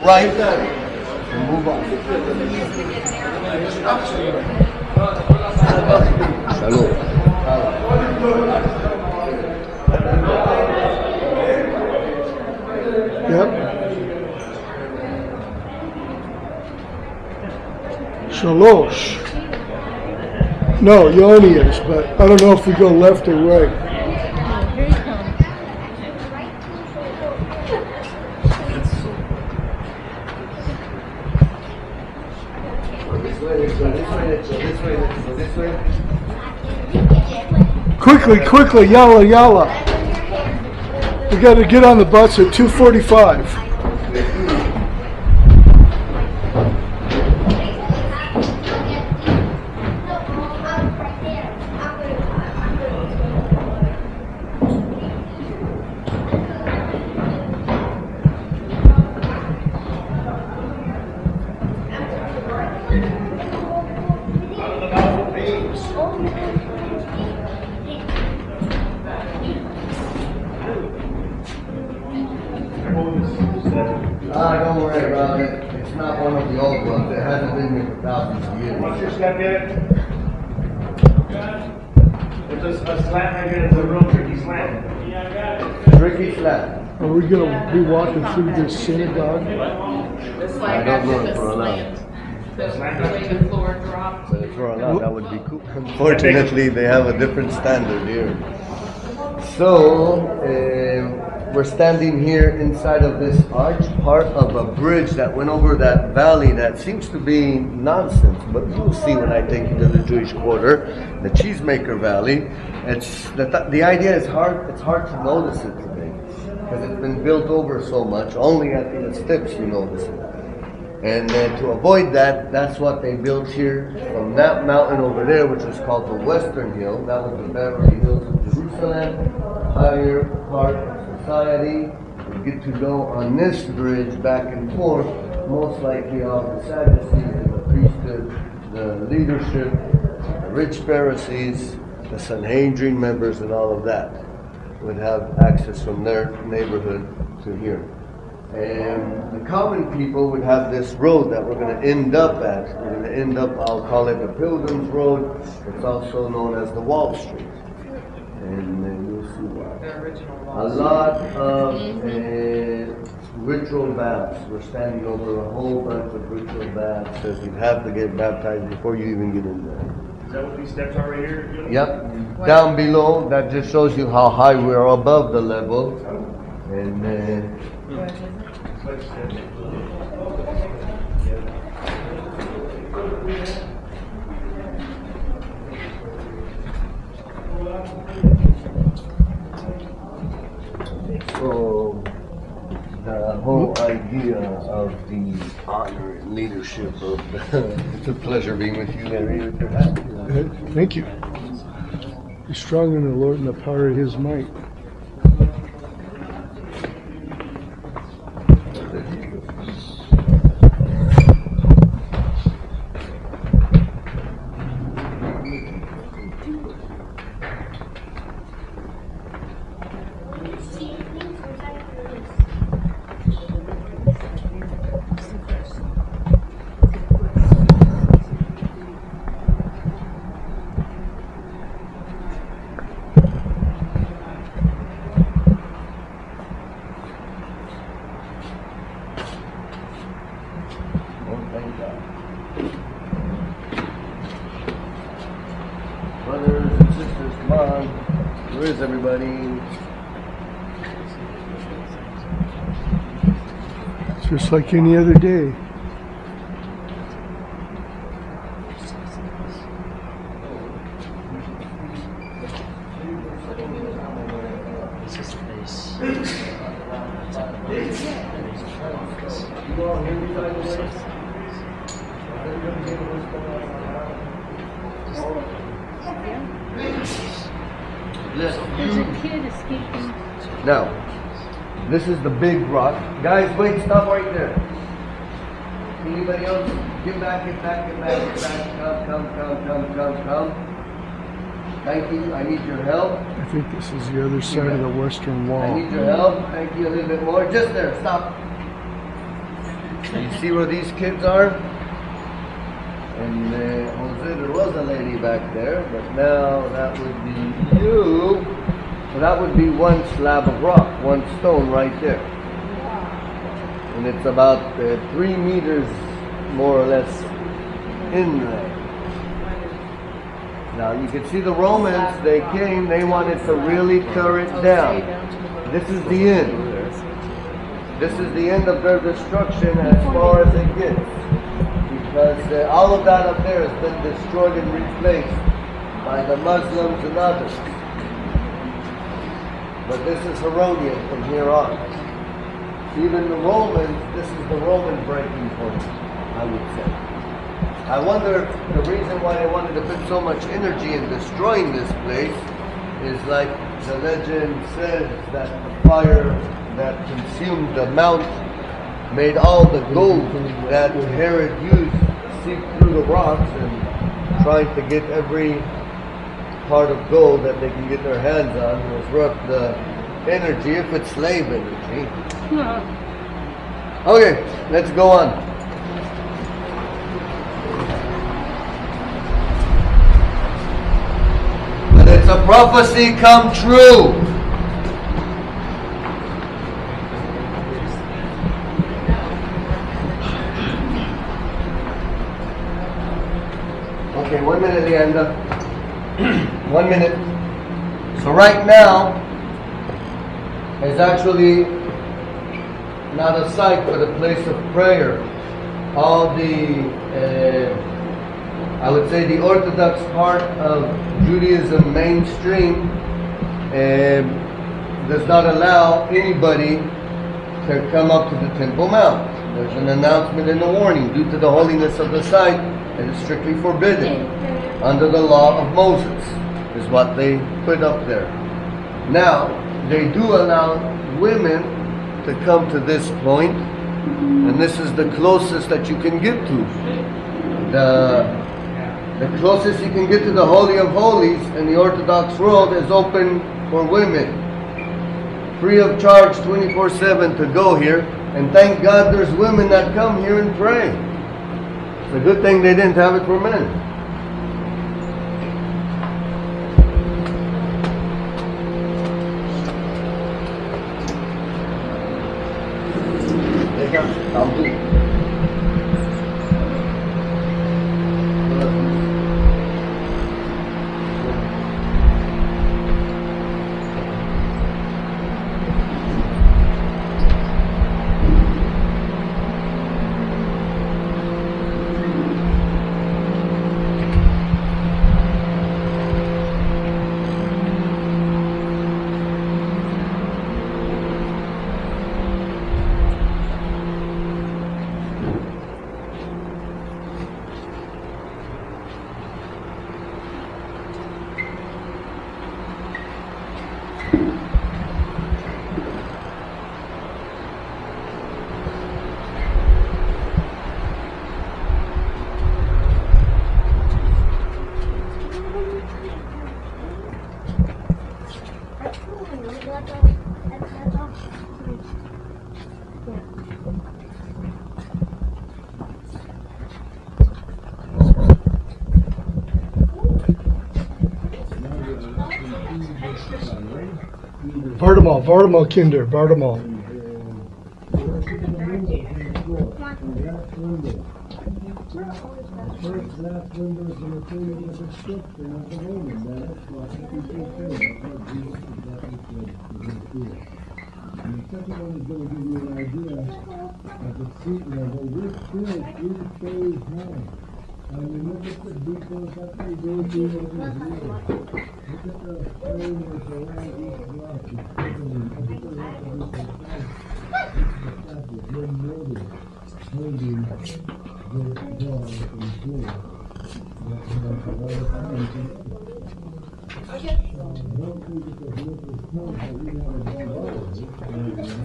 right and move on. Shalom. Yep. Shalosh. No, Yoni is, but I don't know if we go left or right. Here you come. Quickly, yalla. We got to get on the bus at 2:45. Don't worry about it. It's not one of the old ones. It hasn't been here for thousands of years. What's your step yet? It's a slant right here. It's a real tricky slant. Yeah, I got it. Tricky slap. Are we going to be walking through this synagogue? The slide I don't know got if the we're allowed. slant. The way the floor dropped. But if we're allowed, that would be cool. Unfortunately, they have a different standard here. So, we're standing here inside of this arch, part of a bridge that went over that valley that seems to be nonsense, but you'll see when I take you to the Jewish Quarter, the Cheesemaker Valley. It's the idea is hard. It's hard to notice it today because it's been built over so much. Only at the steps you notice it. And to avoid that, that's what they built here from that mountain over there, which is called the Western Hill. That was the Beverly Hills of Jerusalem, higher part of society. We get to go on this bridge back and forth, most likely all the Sadducees and the priesthood, the leadership, the rich Pharisees, the Sanhedrin members, and all of that would have access from their neighborhood to here. And the common people would have this road that we're going to end up at. We're going to end up, I'll call it the Pilgrim's Road. It's also known as the Wall Street. And you'll see why. The original A wall. lot of ritual baths. We're standing over a whole bunch of ritual baths. Says you have to get baptized before you even get in there. Is that what these steps are right here? Yep. Down below, that just shows you how high we're above the level. And so the whole idea of the honor and leadership of it's a pleasure being with you, Larry. With your hat. Thank you. Be strong in the Lord and the power of His might. Brothers and sisters, come on. Where is everybody? It's just like any other day. There's a kid escaping. Now, this is the big rock. Guys, wait, stop right there. Anybody else? Get back, get back, get back, get back. Come. Thank you. I need your help. I think this is the other side of the western I wall. need your help. Thank you. A little bit more. Just there. Stop. You see where these kids are? And Jose, there was a lady back there, but now that would be you. So that would be one slab of rock, one stone right there. And it's about 3 meters more or less in there. Now you can see the Romans, they came, they wanted to really tear it down. This is the end. This is the end of their destruction as far as it gets. Because all of that up there has been destroyed and replaced by the Muslims and others. But this is Herodian from here on. Even the Romans, this is the Roman breaking point, I would say. I wonder if the reason why they wanted to put so much energy in destroying this place is like the legend says that the fire that consumed the mount made all the gold that Herod used to seep through the rocks and trying to get every part of gold that they can get their hands on was worth the energy, if it's slave energy. Okay, let's go on. But it's a prophecy come true. Okay, 1 minute, Leander. 1 minute. So right now is actually not a site but a place of prayer. All the, I would say the Orthodox part of Judaism mainstream does not allow anybody to come up to the Temple Mount. There's an announcement and a warning due to the holiness of the site. It is strictly forbidden under the law of Moses, is what they put up there. Now, they do allow women to come to this point, and this is the closest that you can get to. The closest you can get to the Holy of Holies in the Orthodox world is open for women. Free of charge 24/7 to go here, and thank God there's women that come here and pray. It's a good thing they didn't have it for men. I'll do it. Vardamal, Kinder, Vardamal. And the second one is going to give you an idea of the seat level. This bridge is phase high. I mean, look at the details that they go through over here. Look at the frame that's around each block. It's totally, look at the rest of this side. It's the fact that you're molded, holding the dog and floor. That's a lot of time to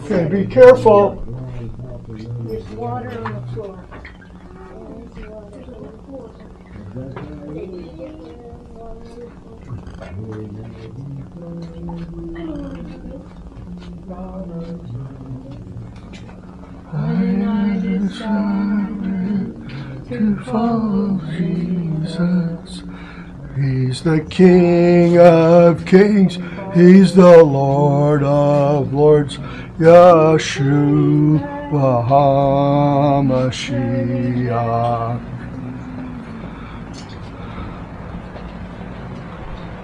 Okay, be careful. There's water on the floor. I to follow Jesus. He's the King of Kings. He's the Lord of Lords. Yeshua HaMashiach.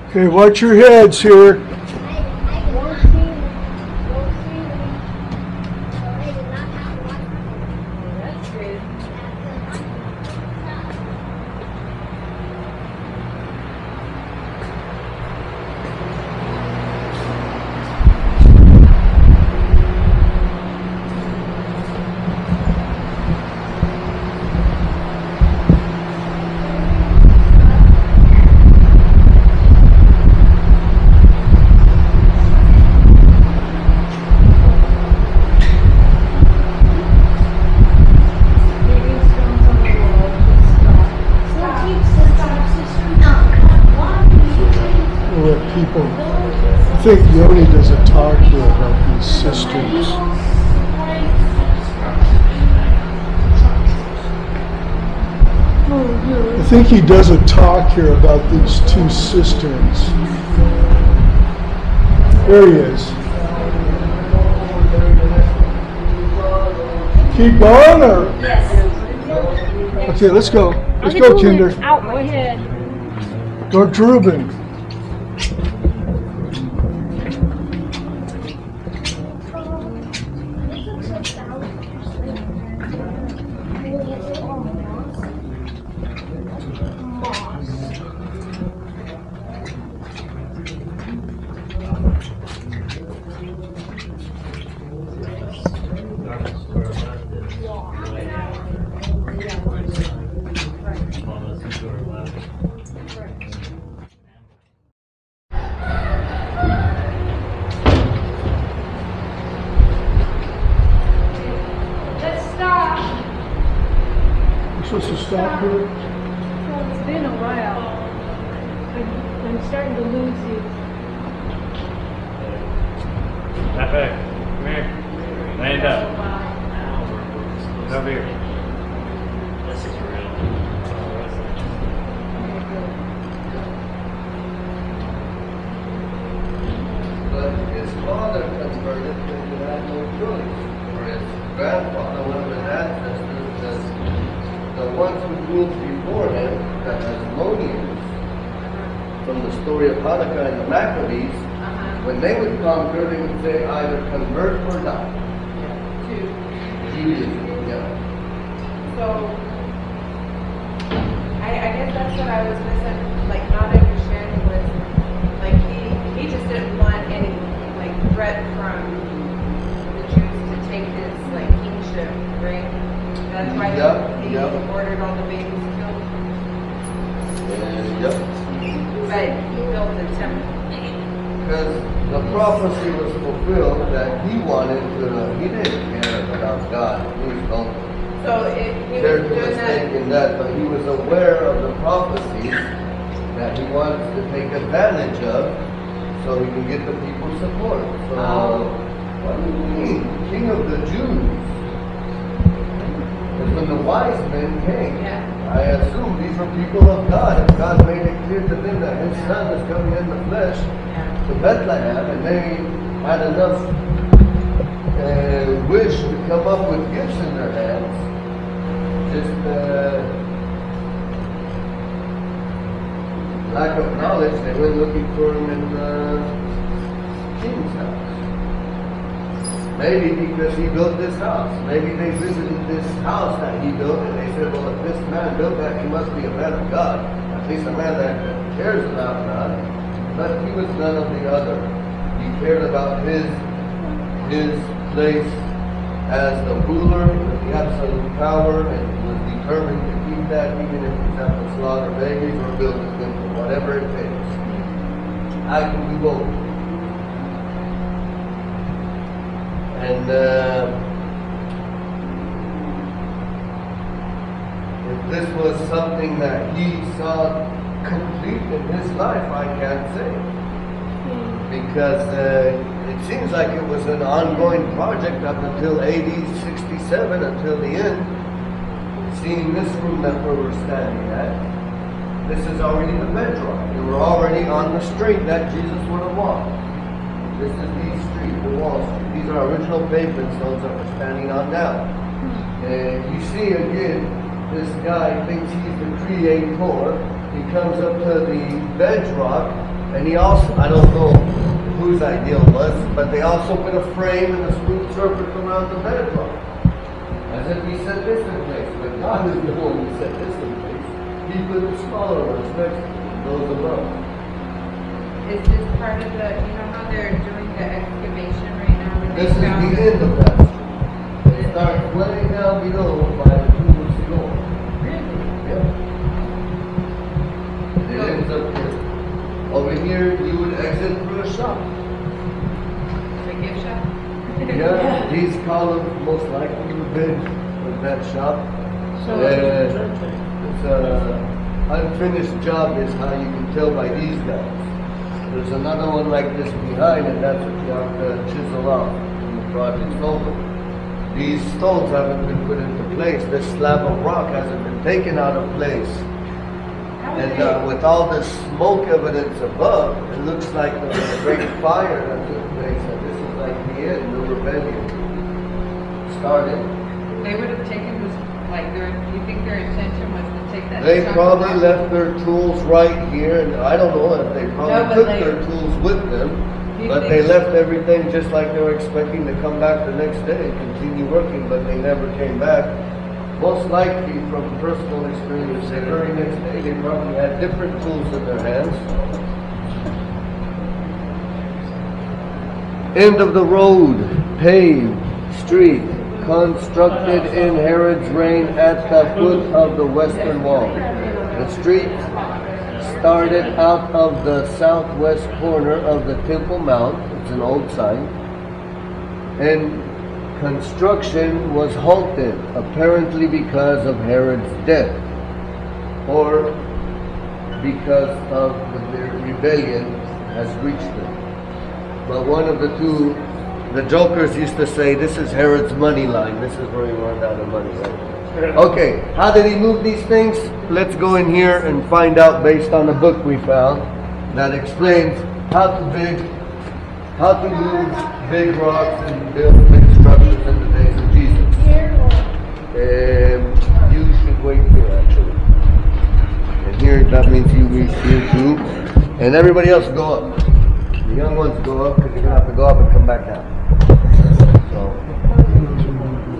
Okay, watch your heads here. People, I think Yoni does a talk here about these cisterns. I think he does a talk here about these two cisterns. There he is. Keep going, or? Yes. Okay, let's go. Let's go, Kinder. Out, go ahead. Go, Drubin. Supposed to stop here? Well, it's been a while. I'm starting to lose you. Epic. Come here. Land up. Get over here. This is real. But his father converted when he had no choice. Or his grandfather, one of his ancestors, the ones who ruled before him, the Hasmoneans, from the story of Hanukkah and the Maccabees, when they would conquer, they would say either convert or die. Judaism, yeah. So, I guess that's what I was missing, like not understanding was, like he just didn't want any, like, threat from the Jews to take his, like, kingship, right? That's why he ordered all the babies killed. Yep. But he built the temple. Because the prophecy was fulfilled that he wanted to, he didn't care about God. Please don't So he was care to doing mistake that. in that, but he was aware of the prophecies that he wants to take advantage of so he can get the people's support. So, what do you mean? King of the Jews? Because when the wise men came, I assume these were people of God, and God made it clear to them that his son is coming in the flesh to Bethlehem, and they had enough wish to come up with gifts in their hands. Just lack of knowledge, they went looking for him in the king's house. Maybe because he built this house. Maybe they visited this house that he built and they said, well, if this man built that, he must be a man of God. At least a man that cares about God. But he was none of the other. He cared about his place as the ruler with the absolute power, and he was determined to keep that even if he had to slaughter babies or build a temple, whatever it takes. I can do both. And if this was something that he saw complete in his life, I can't say. Because it seems like it was an ongoing project up until AD 67, until the end, seeing this room that we're standing at, this is already the bedrock. We were already on the street that Jesus would have walked. This is the street, the wall street. These are original pavement stones that we're standing on now. And you see again, this guy thinks he's the creator. He comes up to the bedrock, and he also, I don't know whose idea it was, but they also put a frame and a smooth surface around the bedrock. As if he set this in place, but God is the one who set this in place. He put the smaller ones next to those above. Is this part of the, you know how they're doing the excavation right now? and This is they found the end of that street. It starts way down below by the Synagouge door. Really? Yep. It ends up here. Over here, you would exit through a shop. The gift shop? Yeah, these columns most likely would have been with that shop. It's an unfinished job is how you can tell by these guys. There's another one like this behind, and that's what you have to chisel off when the project's over. These stones haven't been put into place. This slab of rock hasn't been taken out of place. And with all this smoke evidence above, it looks like there was a great fire that took place, and this is like the end, the rebellion started. They would have taken this, like, you think their intention was to take that? They chunk probably off? left their tools right here, and I don't know if they probably No, but took they- their tools with them, You but think- they left everything just like they were expecting to come back the next day and continue working, but they never came back. Most likely, from personal experience, the very next day they probably had different tools in their hands. End of the road, paved street, constructed in Herod's reign at the foot of the western wall. The street started out of the southwest corner of the Temple Mount. It's an old sign. And construction was halted, apparently because of Herod's death, or because of the rebellion has reached them. But one of the two, the jokers used to say, this is Herod's money line. This is where he runs out of money, right? Okay, how did he move these things? Let's go in here and find out based on a book we found that explains how to move big rocks and build big structures in the days of Jesus. You should wait here, actually. And here, that means you wait here too. And everybody else go up. The young ones go up because you're going to have to go up and come back down. So,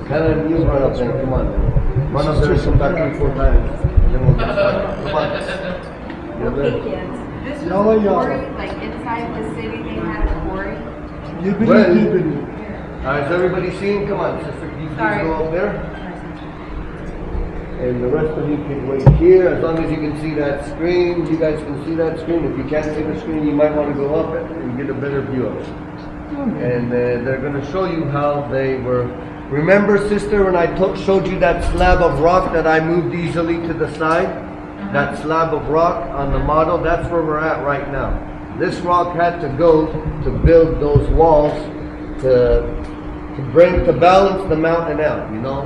Helen, you run up there. Come on. Run up there and come back 3-4 times. And then we'll get started. Come on. You're there. This was Yalla, a yalla. quarry, like inside the city they had a quarry. Is everybody seeing? Come on, sister. You please go up there. And the rest of you can wait here. As long as you can see that screen, you guys can see that screen. If you can't see the screen, you might want to go up it and get a better view of it. And they're going to show you how they were. Remember, sister, when I showed you that slab of rock that I moved easily to the side? That slab of rock on the model, that's where we're at right now. This rock had to go to build those walls to balance the mountain out, you know?